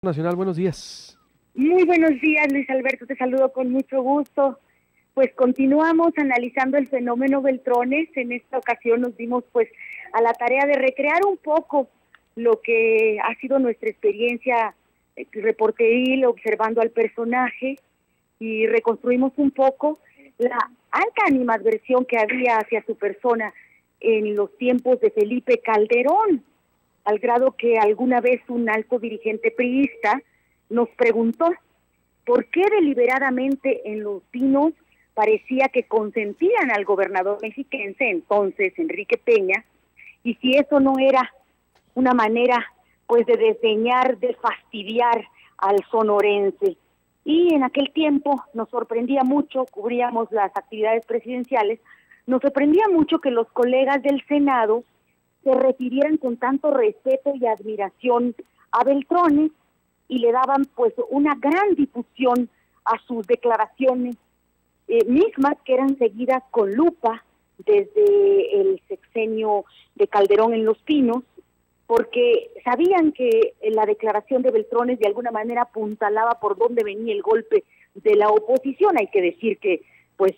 Nacional, buenos días. Muy buenos días, Luis Alberto, te saludo con mucho gusto. Pues continuamos analizando el fenómeno Beltrones. En esta ocasión nos dimos pues a la tarea de recrear un poco lo que ha sido nuestra experiencia reporteril observando al personaje y reconstruimos un poco la alta animadversión que había hacia su persona en los tiempos de Felipe Calderón, al grado que alguna vez un alto dirigente priista nos preguntó por qué deliberadamente en Los Pinos parecía que consentían al gobernador mexiquense, entonces Enrique Peña, y si eso no era una manera pues de desdeñar, de fastidiar al sonorense. Y en aquel tiempo nos sorprendía mucho, cubríamos las actividades presidenciales, nos sorprendía mucho que los colegas del Senado se refirieran con tanto respeto y admiración a Beltrones y le daban pues una gran difusión a sus declaraciones, mismas que eran seguidas con lupa desde el sexenio de Calderón en Los Pinos, porque sabían que la declaración de Beltrones de alguna manera apuntalaba por dónde venía el golpe de la oposición. Hay que decir que pues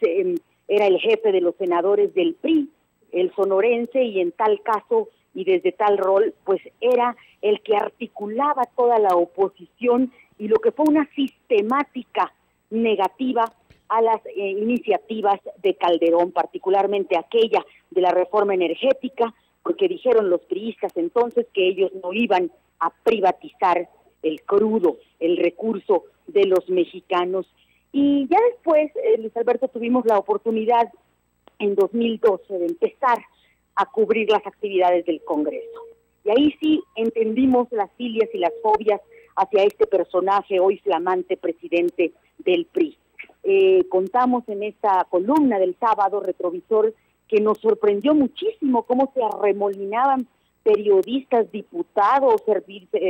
era el jefe de los senadores del PRI, el sonorense, y en tal caso y desde tal rol pues era el que articulaba toda la oposición y lo que fue una sistemática negativa a las iniciativas de Calderón, particularmente aquella de la reforma energética, porque dijeron los priistas entonces que ellos no iban a privatizar el crudo, el recurso de los mexicanos. Y ya después, Luis Alberto, tuvimos la oportunidad en 2012 de empezar a cubrir las actividades del Congreso. Y ahí sí entendimos las filias y las fobias hacia este personaje hoy flamante presidente del PRI. Contamos en esta columna del sábado, Retrovisor, que nos sorprendió muchísimo cómo se arremolinaban periodistas, diputados,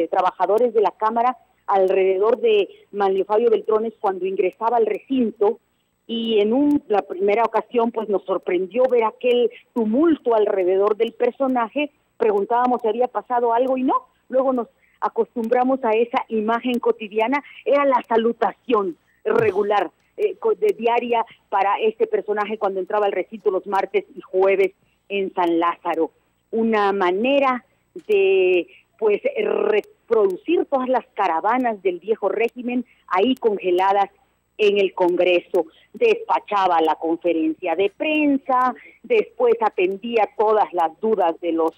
trabajadores de la Cámara alrededor de Manlio Fabio Beltrones cuando ingresaba al recinto, y en la primera ocasión pues nos sorprendió ver aquel tumulto alrededor del personaje. Preguntábamos si había pasado algo y no, luego nos acostumbramos a esa imagen cotidiana, era la salutación regular, de diaria para este personaje cuando entraba al recinto los martes y jueves en San Lázaro. Una manera de pues reproducir todas las caravanas del viejo régimen ahí congeladas en el Congreso. Despachaba la conferencia de prensa, después atendía todas las dudas de los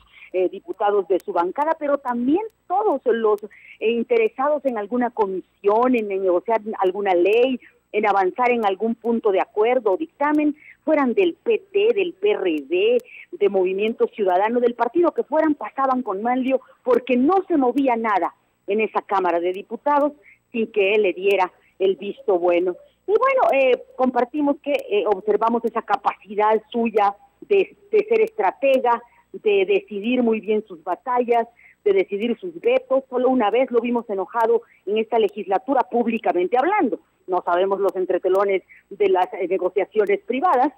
diputados de su bancada, pero también todos los interesados en alguna comisión, en negociar alguna ley, en avanzar en algún punto de acuerdo o dictamen, fueran del PT, del PRD, de Movimiento Ciudadano, del partido que fueran, pasaban con Manlio, porque no se movía nada en esa Cámara de Diputados sin que él le diera el visto bueno. Y bueno, compartimos que observamos esa capacidad suya de ser estratega, de decidir muy bien sus batallas, de decidir sus vetos. Solo una vez lo vimos enojado en esta legislatura, públicamente hablando. No sabemos los entretelones de las negociaciones privadas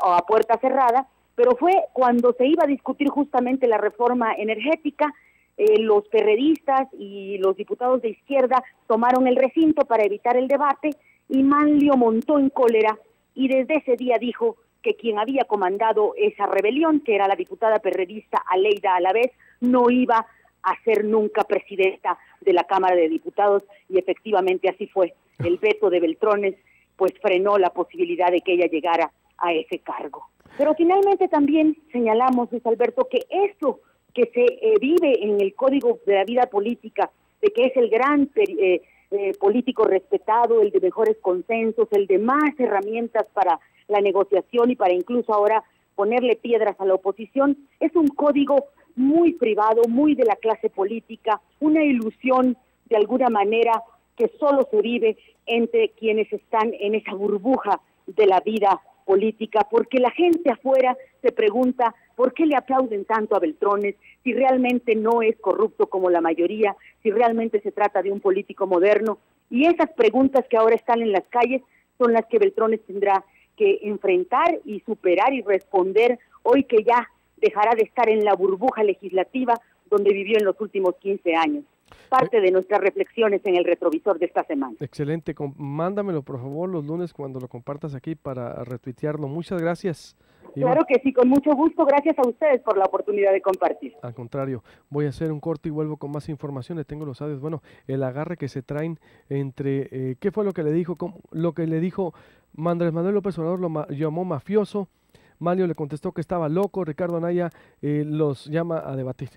o a puerta cerrada, pero fue cuando se iba a discutir justamente la reforma energética. Los perredistas y los diputados de izquierda tomaron el recinto para evitar el debate y Manlio montó en cólera y desde ese día dijo que quien había comandado esa rebelión, que era la diputada perredista Aleida Alavés, no iba a ser nunca presidenta de la Cámara de Diputados, y efectivamente así fue. El veto de Beltrones pues frenó la posibilidad de que ella llegara a ese cargo. Pero finalmente también señalamos, Luis Alberto, que eso que se vive en el código de la vida política, de que es el gran político respetado, el de mejores consensos, el de más herramientas para la negociación y para incluso ahora ponerle piedras a la oposición, es un código muy privado, muy de la clase política, una ilusión de alguna manera que solo se vive entre quienes están en esa burbuja de la vida política, porque la gente afuera se pregunta por qué le aplauden tanto a Beltrones, si realmente no es corrupto como la mayoría, si realmente se trata de un político moderno, y esas preguntas que ahora están en las calles son las que Beltrones tendrá que enfrentar y superar y responder hoy que ya dejará de estar en la burbuja legislativa donde vivió en los últimos 15 años. parte de nuestras reflexiones en el retrovisor de esta semana. Excelente, mándamelo por favor los lunes cuando lo compartas aquí para retuitearlo. Muchas gracias, Ivonne. Claro que sí, con mucho gusto. Gracias a ustedes por la oportunidad de compartir. Al contrario, voy a hacer un corte y vuelvo con más información. Le tengo los audios. Bueno, el agarre que se traen entre, ¿qué fue lo que le dijo? Lo que le dijo Andrés Manuel López Obrador lo llamó mafioso. Mario le contestó que estaba loco. Ricardo Anaya los llama a debatir.